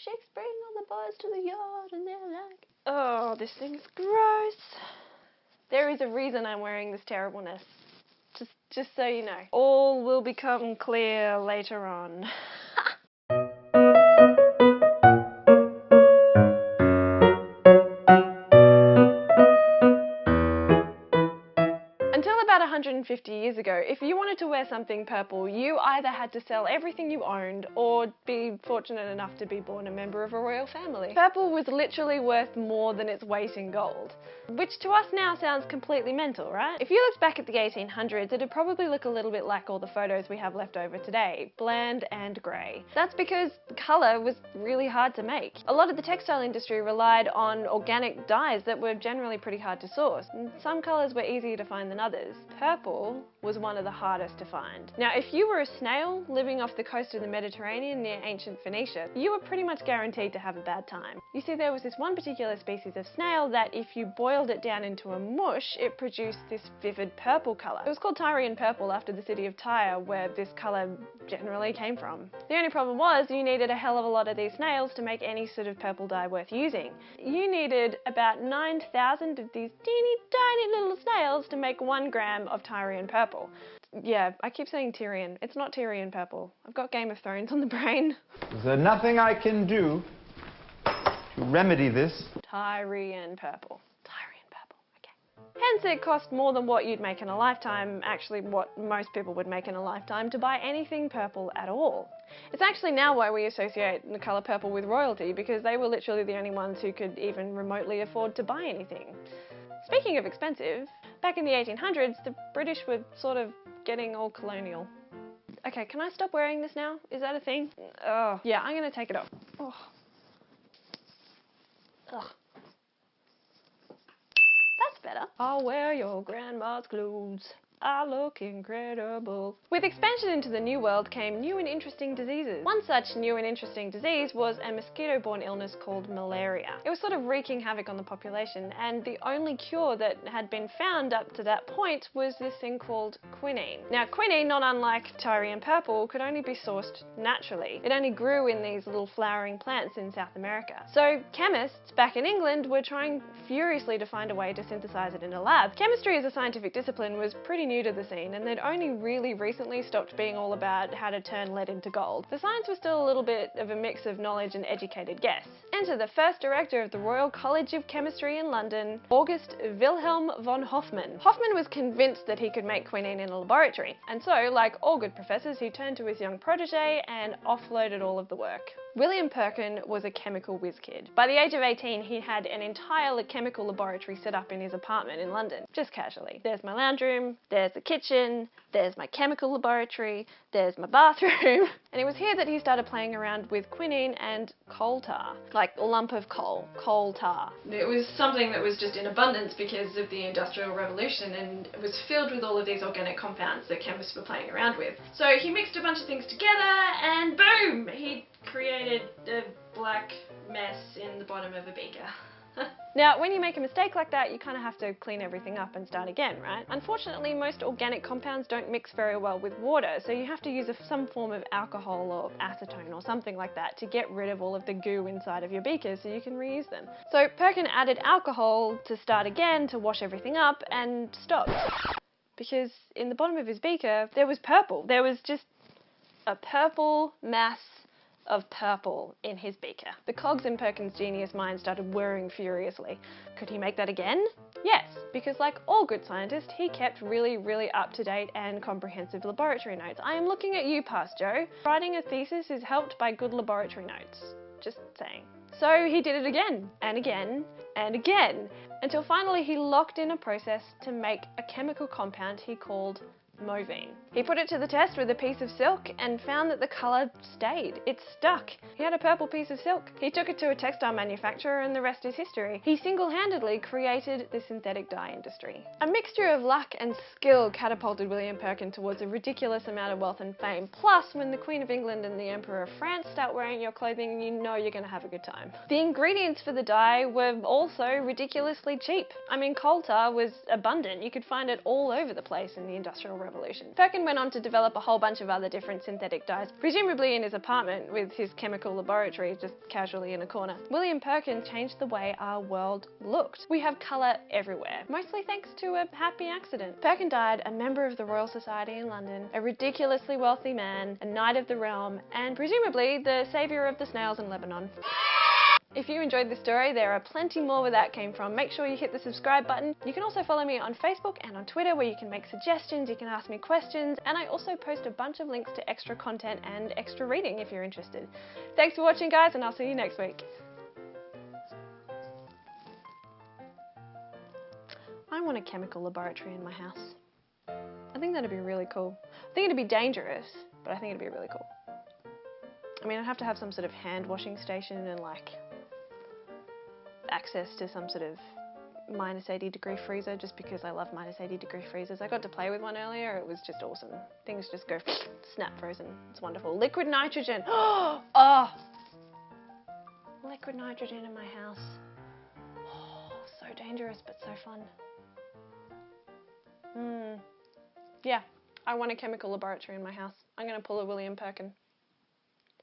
Chick's bringing all the boys to the yard and they're like, oh, this thing is gross. There is a reason I'm wearing this terribleness. Just so you know. All will become clear later on. Until about 150 years ago, if you wanted to wear something purple, you either had to sell everything you owned or be fortunate enough to be born a member of a royal family. Purple was literally worth more than its weight in gold, which to us now sounds completely mental, right? If you looked back at the 1800s, it'd probably look a little bit like all the photos we have left over today, bland and grey. That's because colour was really hard to make. A lot of the textile industry relied on organic dyes that were generally pretty hard to source, and some colours were easier to find than others. Purple was one of the hardest to find. Now, if you were a snail living off the coast of the Mediterranean near ancient Phoenicia, you were pretty much guaranteed to have a bad time. You see, there was this one particular species of snail that if you boiled it down into a mush, it produced this vivid purple colour. It was called Tyrian purple after the city of Tyre, where this colour generally came from. The only problem was you needed a hell of a lot of these snails to make any sort of purple dye worth using. You needed about 9,000 of these teeny tiny little snails to make 1 gram of Tyrian purple. Yeah, I keep saying Tyrian. It's not Tyrian purple. I've got Game of Thrones on the brain. Is there nothing I can do to remedy this? Tyrian purple. Tyrian purple, okay. Hence it cost more than what you'd make in a lifetime, actually what most people would make in a lifetime, to buy anything purple at all. It's actually now why we associate the colour purple with royalty, because they were literally the only ones who could even remotely afford to buy anything. Speaking of expensive, back in the 1800s, the British were sort of getting all colonial. Okay, can I stop wearing this now? Is that a thing? Oh, yeah, I'm gonna take it off. Oh. Ugh. That's better. I'll wear your grandma's clothes. I look incredible. With expansion into the New World came new and interesting diseases. One such new and interesting disease was a mosquito-borne illness called malaria. It was sort of wreaking havoc on the population, and the only cure that had been found up to that point was this thing called quinine. Now, quinine, not unlike Tyrian purple, could only be sourced naturally. It only grew in these little flowering plants in South America. So chemists back in England were trying furiously to find a way to synthesize it in a lab. Chemistry as a scientific discipline was pretty new to the scene, and they'd only really recently stopped being all about how to turn lead into gold. The science was still a little bit of a mix of knowledge and educated guess. Enter the first director of the Royal College of Chemistry in London, August Wilhelm von Hofmann. Hofmann was convinced that he could make quinine in a laboratory, and so, like all good professors, he turned to his young protege and offloaded all of the work. William Perkin was a chemical whiz kid. By the age of 18, he had an entire chemical laboratory set up in his apartment in London, just casually. There's my lounge room, there's the kitchen, there's my chemical laboratory, there's my bathroom. And it was here that he started playing around with quinine and coal tar, like a lump of coal tar. It was something that was just in abundance because of the Industrial Revolution, and it was filled with all of these organic compounds that chemists were playing around with. So he mixed a bunch of things together and boom! He created a black mess in the bottom of a beaker. Now, when you make a mistake like that, you kind of have to clean everything up and start again, right? Unfortunately, most organic compounds don't mix very well with water, so you have to use some form of alcohol or acetone or something like that to get rid of all of the goo inside of your beakers so you can reuse them. So Perkin added alcohol to start again to wash everything up and stopped. Because in the bottom of his beaker, there was purple. There was just a purple mass of purple in his beaker. The cogs in Perkin's genius mind started whirring furiously. Could he make that again? Yes, because like all good scientists, he kept really, really up-to-date and comprehensive laboratory notes. I am looking at you, Past Joe. Writing a thesis is helped by good laboratory notes. Just saying. So he did it again, and again, and again, until finally he locked in a process to make a chemical compound he called Mauve. He put it to the test with a piece of silk and found that the colour stayed. It stuck. He had a purple piece of silk. He took it to a textile manufacturer and the rest is history. He single-handedly created the synthetic dye industry. A mixture of luck and skill catapulted William Perkin towards a ridiculous amount of wealth and fame. Plus, when the Queen of England and the Emperor of France start wearing your clothing, you know you're going to have a good time. The ingredients for the dye were also ridiculously cheap. I mean, coal tar was abundant. You could find it all over the place in the Industrial Revolution. revolution. Perkin went on to develop a whole bunch of other different synthetic dyes, presumably in his apartment with his chemical laboratory just casually in a corner. William Perkin changed the way our world looked. We have colour everywhere, mostly thanks to a happy accident. Perkin died a member of the Royal Society in London, a ridiculously wealthy man, a knight of the realm, and presumably the saviour of the snails in Lebanon. If you enjoyed this story, there are plenty more where that came from. Make sure you hit the subscribe button. You can also follow me on Facebook and on Twitter, where you can make suggestions, you can ask me questions, and I also post a bunch of links to extra content and extra reading if you're interested. Thanks for watching, guys, and I'll see you next week. I want a chemical laboratory in my house. I think that'd be really cool. I think it'd be dangerous, but I think it'd be really cool. I mean, I'd have to have some sort of hand washing station and like access to some sort of -80-degree freezer, just because I love -80-degree freezers. I got to play with one earlier. It was just awesome. Things just go snap frozen. It's wonderful. Liquid nitrogen. Oh, liquid nitrogen in my house. Oh, so dangerous, but so fun. Yeah, I want a chemical laboratory in my house. I'm going to pull a William Perkin.